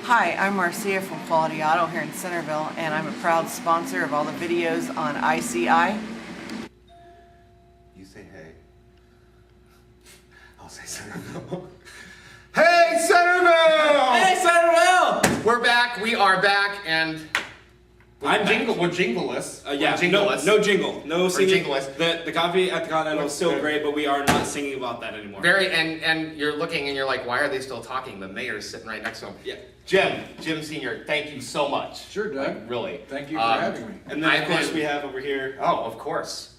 Hi, I'm Marcia from Quality Auto here in Centerville, and I'm a proud sponsor of all the videos on ICI. You say hey. I'll say Centerville. Hey, Centerville! Hey, Centerville! We're back. We are back, and I'm jingle. We're jingleless. Yeah, we're jingleless. no jingle, no singing. jingleless. The coffee at the Continental is still great, but we are not singing about that anymore. And you're looking and you're like, why are they still talking? The mayor's sitting right next to him. Yeah. Jim Senior, thank you so much. Sure, Doug. Like, really. Thank you for having me. And then of course we have over here. Oh, of course.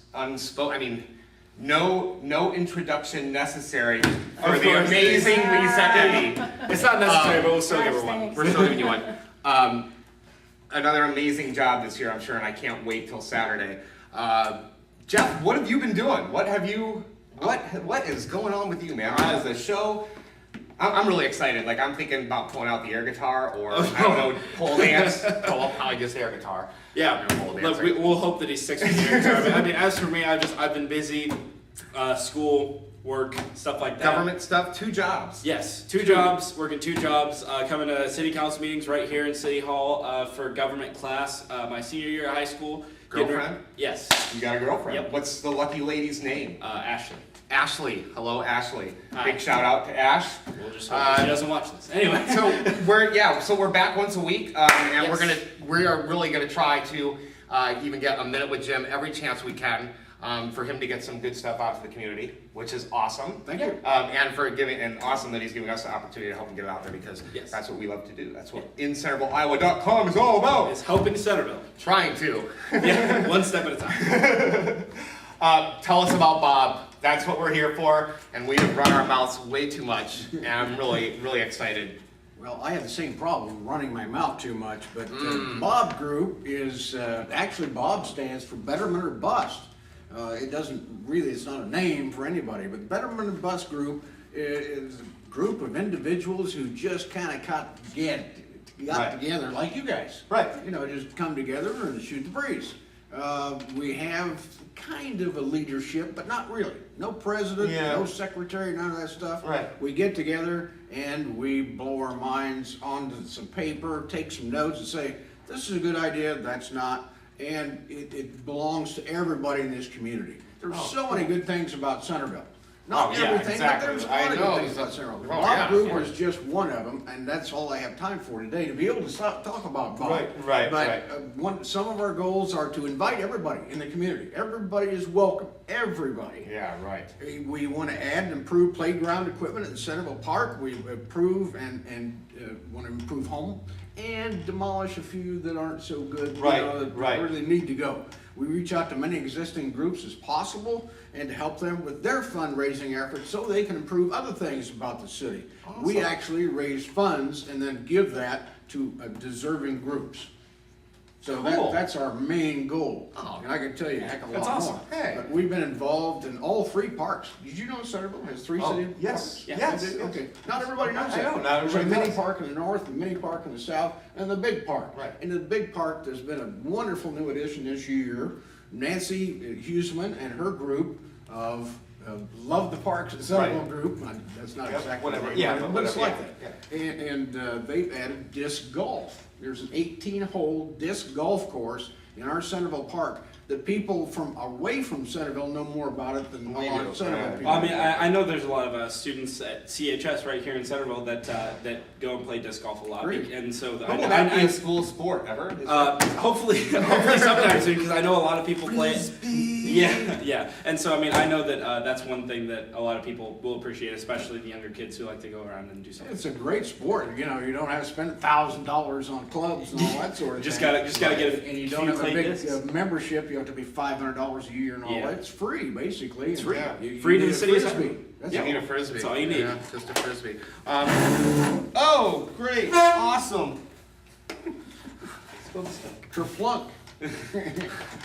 No introduction necessary for the amazing Lisa Eddy. It's not necessary, but we'll still give her one. We're still giving you one. Another amazing job this year, I'm sure, and I can't wait till Saturday. Jeff, what have you been doing? What is going on with you, man? As a show, I'm really excited. Like, I'm thinking about pulling out the air guitar, or I don't know, pole dance. Oh, I'll probably just air guitar. Yeah, look, we'll hope that he sticks with the air guitar. I mean, as for me, I've been busy, school, work, stuff like that. Government stuff, 2 jobs. Yes, 2 jobs, working 2 jobs, coming to city council meetings right here in City Hall for government class, my senior year of high school. Girlfriend? Yes. You got a girlfriend? Yep. What's the lucky lady's name? Ashley. Ashley. Hello, Ashley. Hi. Big shout out to Ash. We'll just hope she doesn't watch this. Anyway. So we're back once a week, and Yes. we are really gonna try to even get a minute with Jim every chance we can, for him to get some good stuff out to the community, which is awesome. Thank you. And awesome that he's giving us the opportunity to help him get it out there, because Yes. that's what we love to do. That's what InCentervilleIowa.com is all about. It's helping Centerville. Trying to. Yeah, one step at a time. Tell us about Bob. That's what we're here for, and we have run our mouths way too much, and I'm really, really excited. Well, I have the same problem, running my mouth too much, but Bob Group is, actually Bob stands for Betterment or Bust. It's not a name for anybody, but Betterment or Bust Group is a group of individuals who just kind of got Right. together like you guys. Right. You know, just come together and shoot the breeze. We have kind of a leadership, but not really. No president, Yeah. no secretary, none of that stuff. Right. We get together and we blow our minds onto some paper, take some notes and say, this is a good idea, that's not. And it belongs to everybody in this community. There's so many good things about Centerville. Not yeah, everything, exactly. but there's a I lot of know. good things about Centerville. Oh, Bob yeah, Group yeah. is just one of them, and that's all I have time for today, to be able to talk about Bob. Right. But some of our goals are to invite everybody in the community. Everybody is welcome, everybody. Yeah, right. We want to add and improve playground equipment at Centerville Park. We improve and want to improve home and demolish a few that aren't so good. That really need to go. We reach out to many existing groups as possible and to help them with their fundraising efforts so they can improve other things about the city. Awesome. We actually raise funds and then give that to deserving groups. So Cool. that's our main goal. Oh. And I can tell you a heck of a That's lot awesome. more. Hey. But we've been involved in all 3 parks. Did you know Centerville has 3 Oh, city yes. parks? Yeah. Yes. They do? Okay. Not everybody knows I that. know, not There's a everybody mini does. park in the north, a mini park in the south, and the big park. Right. In the big park, there's been a wonderful new addition this year. Nancy Huseman and her group of Love the Parks at Centerville Right. group. That's not Yep, exactly whatever. right, Yeah, but but it's whatever, like yeah, that. And they've added disc golf. There's an 18-hole disc golf course in our Centerville Park that people from away from Centerville know more about it than a We lot do. of Centerville Right. people. Well, I mean, I know there's a lot of students at CHS right here in Centerville that go and play disc golf a lot, Great. and so When will that be I a school sport ever? hopefully sometime soon, because I know a lot of people play it. Yeah, and so I mean, I know that that's one thing that a lot of people will appreciate, especially the younger kids who like to go around and do something. It's a great sport. You know, you don't have to spend $1,000 on clubs and all that sort of Just thing. gotta get a And you few don't have a clay big discs. membership. You have to be $500 a year and all Yeah. that. It's free, basically. It's free. You Free to need the a city of Frisbee. Centerville. That's You all. need a Frisbee. That's all you need. Yeah, just a Frisbee. Oh, great. Awesome. Kerplunk.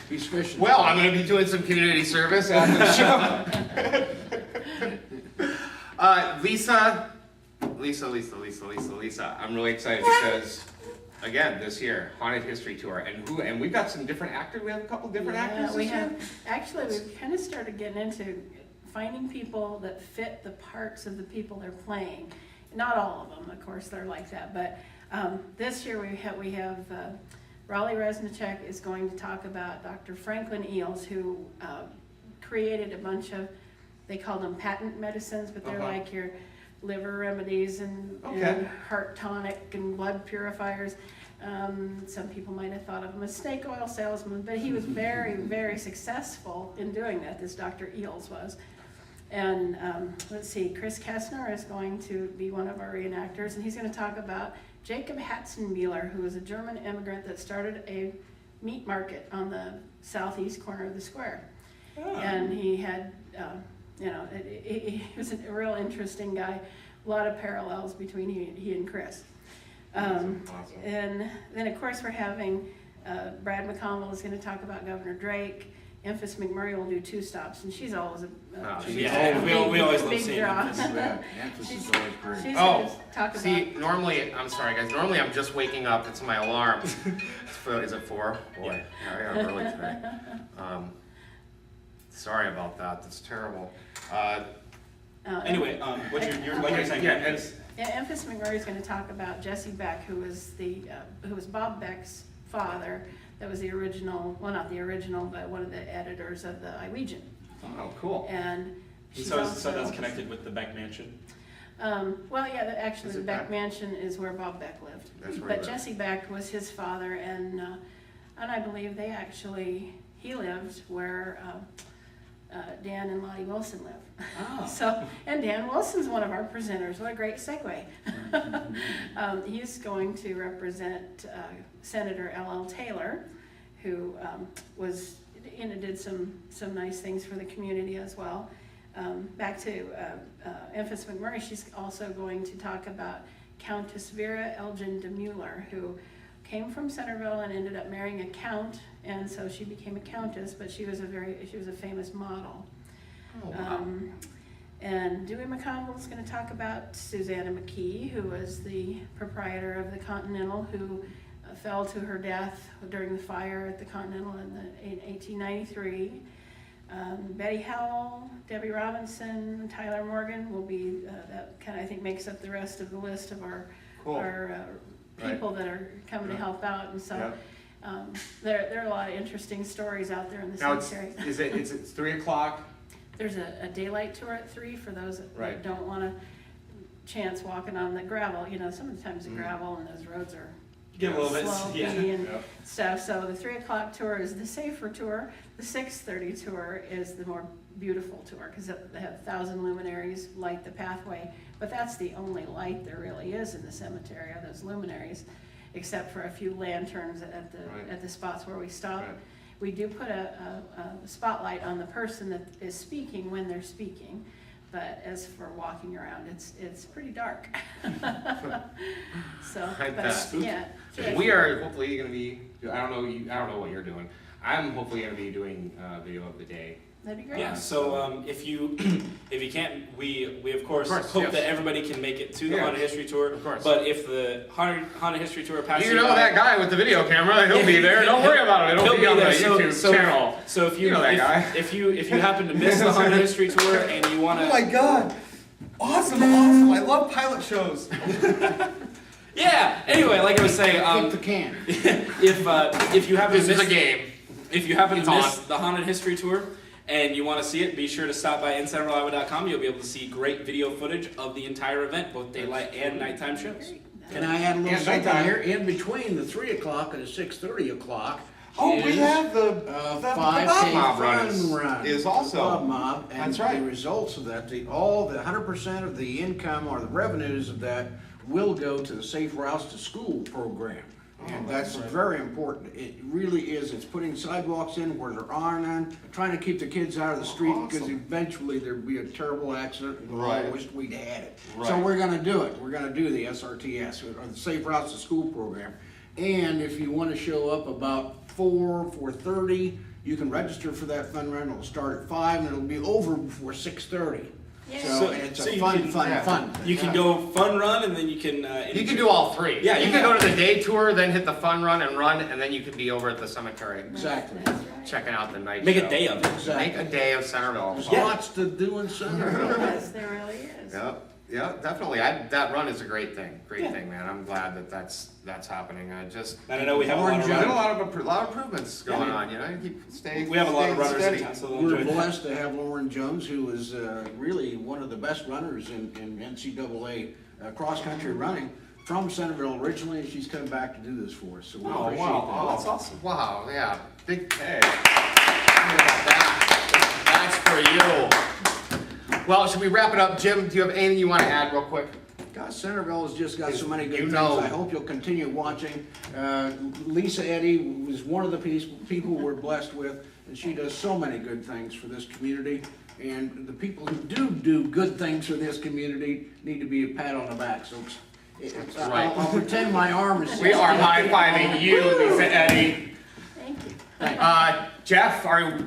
He's fishing. Well, I'm going to be doing some community service after the show. Lisa. I'm really excited because, again, this year, Haunted History Tour, and we've got some different actors. We have a couple different actors we this year. have, actually, we've kind of started getting into finding people that fit the parts of the people they're playing. Not all of them, of course, they're like that, but This year we have Raleigh Resnicek is going to talk about Dr. Franklin Eels, who created a bunch of, they call them patent medicines, but they're like your liver remedies and heart tonic and blood purifiers. Some people might have thought of him as snake oil salesman, but he was very, very successful in doing that, this Dr. Eels was. And let's see, Chris Kessner is going to be one of our reenactors, and he's going to talk about Jacob Hatzenmuller, who was a German immigrant that started a meat market on the southeast corner of the square. And he had, he was a real interesting guy. A lot of parallels between he and Chris. Awesome. And then, of course, we're having Brad McConville is going to talk about Governor Drake. Emphas McMurray will do 2 stops, and she's always we always love big seeing draw. Emphasis is always great. She's going to talk about. See, normally, I'm sorry guys, normally I'm just waking up, it's my alarm. Is it 4? Boy, I got up early today. Sorry about that, that's terrible. Anyway, what you're like you're saying, Emphas McMurray is going to talk about Jesse Beck, who was Bob Beck's father. That was the original, well, not the original, but one of the editors of the Iowegian. Oh, cool. And so that's connected with the Beck Mansion. Well, yeah, actually, Is the it Beck Beck? Mansion is where Bob Beck lived. That's where he But lived. Jesse Beck was his father, and I believe he lived where Dan and Lottie Wilson live. Oh. And Dan Wilson's one of our presenters. What a great segue. He's going to represent Senator L.L. Taylor, who did some nice things for the community as well. Back to Emphas McMurray, she's also going to talk about Countess Vera Elgin de Mueller, who came from Centerville and ended up marrying a count, and so she became a countess, but she was a famous model. Oh, wow. And Dewey McConville is going to talk about Susanna McKee, who was the proprietor of the Continental, who fell to her death during the fire at the Continental in 1893. Betty Howell, Debbie Robinson, Tyler Morgan will be, that kind of, I think, makes up the rest of the list of our people that are coming to help out. And so there are a lot of interesting stories out there in the cemetery. It's 3 o'clock? There's a daylight tour at 3 for those that Right. don't want to chance walking on the gravel. Sometimes the gravel and those roads are Get a little bit, slopey yeah. and stuff. So the 3 o'clock tour is the safer tour. The 6:30 tour is the more beautiful tour because they have 1,000 luminaries light the pathway. But that's the only light there really is in the cemetery, are those luminaries, except for a few lanterns at the spots where we stop. Right. We do put a spotlight on the person that is speaking when they're speaking. But as for walking around, it's pretty dark. So, I but bet. yeah. We are hopefully going to be, I don't know what you're doing. I'm hopefully going to be doing video of the day. That'd be great. Yeah, so if you can't, we of course hope yes. that everybody can make it to the Yeah. Haunted History Tour. Of course. But if the Haunted History Tour passes You know that guy with the video camera, he'll be there. Don't worry about it. It'll He'll be on the there. YouTube channel. So if you know that guy. if you happen to miss the Haunted History Tour and you want to, Oh my God! Awesome! I love pilot shows. yeah. Anyway, like I was saying, Kick the can. if you happen This to is miss a game. If you happen It's to miss on. the Haunted History Tour and you want to see it, be sure to stop by InCentervilleIowa.com. You'll be able to see great video footage of the entire event, both daylight and nighttime shows. Can I add a little Yeah, something nighttime. here? In between the 3 o'clock and the 6:30 o'clock. Oh, we is, have the 5K Bob Mob fun run run. is also. Bob Mob, and That's right. the results of that, all the 100% of the income or the revenues of that will go to the Safe Routes to School program. And that's very important. It really is. It's putting sidewalks in where there are none, trying to keep the kids out of the street because Awesome. eventually there'd be a terrible accident and we all Right. wished we'd had it. Right. So we're gonna do it. We're gonna do the SRTS, or the Safe Routes to School program. And if you wanna show up about 4:30, you can register for that fun run. It'll start at 5 and it'll be over before 6:30. Yeah. So it's So a you fun can- thing. You can go fun run and then you can. You can do all 3. Yeah, you you can can- go to the day tour, then hit the fun run, and then you can be over at the cemetery Exactly. That's right. checking out the night Make show. a day of it. Make a day of Centerville. There's Yeah. lots to do in Centerville. Yes, there really is. Yep. Yeah, definitely. That run is a great thing. Great thing, man. I'm glad that that's happening. And I know we have a lot of a runners. lot of improvements going on. You know, you keep staying. We have a lot of runners steady. in town, so they'll We're enjoy that. blessed to have Lauren Jones, who is really one of the best runners in NCAA cross-country running from Centerville originally, and she's come back to do this for us, so we Oh appreciate wow, that. oh, that's awesome. Wow, yeah, big hey. Tell me about that. That's for you. Well, should we wrap it up, Jim? Do you have anything you want to add, real quick? God, Centerville has just got so many good You things. know. I hope you'll continue watching. Lisa Eddy was one of the people we're blessed with, and she does so many good things for this community. And the people who do good things for this community need to be a pat on the back. So Right. I'll pretend my arm is. We are high-fiving you, Lisa Eddy. Thank you. Jeff,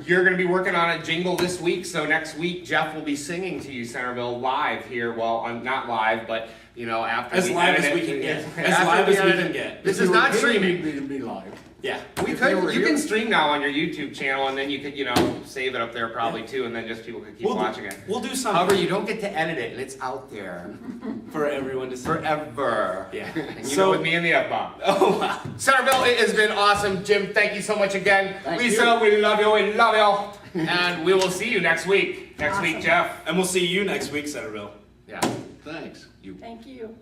you're going to be working on a jingle this week, so next week Jeff will be singing to you Centerville live here. Well, not live, but you know, after As we live edit as we it. can get. After As live we as we edit can it. get. This is not It'd streaming. be live. Yeah. We If they were could. You here- can stream now on your YouTube channel, and then you could, you know, save it up there probably too, and then just people could keep watching it. We'll do However, something you don't get to edit it, and it's out there for everyone to see. forever. Yeah. And you So- know, with me and the F-bomb. Oh wow. Centerville, it has been awesome. Jim, thank you so much again. Thank Lisa, you. we love you. We love you. And we will see you next week. Next week, Awesome. Jeff. And we'll see you next week, Centerville. Yeah. Thanks. You. Thank you.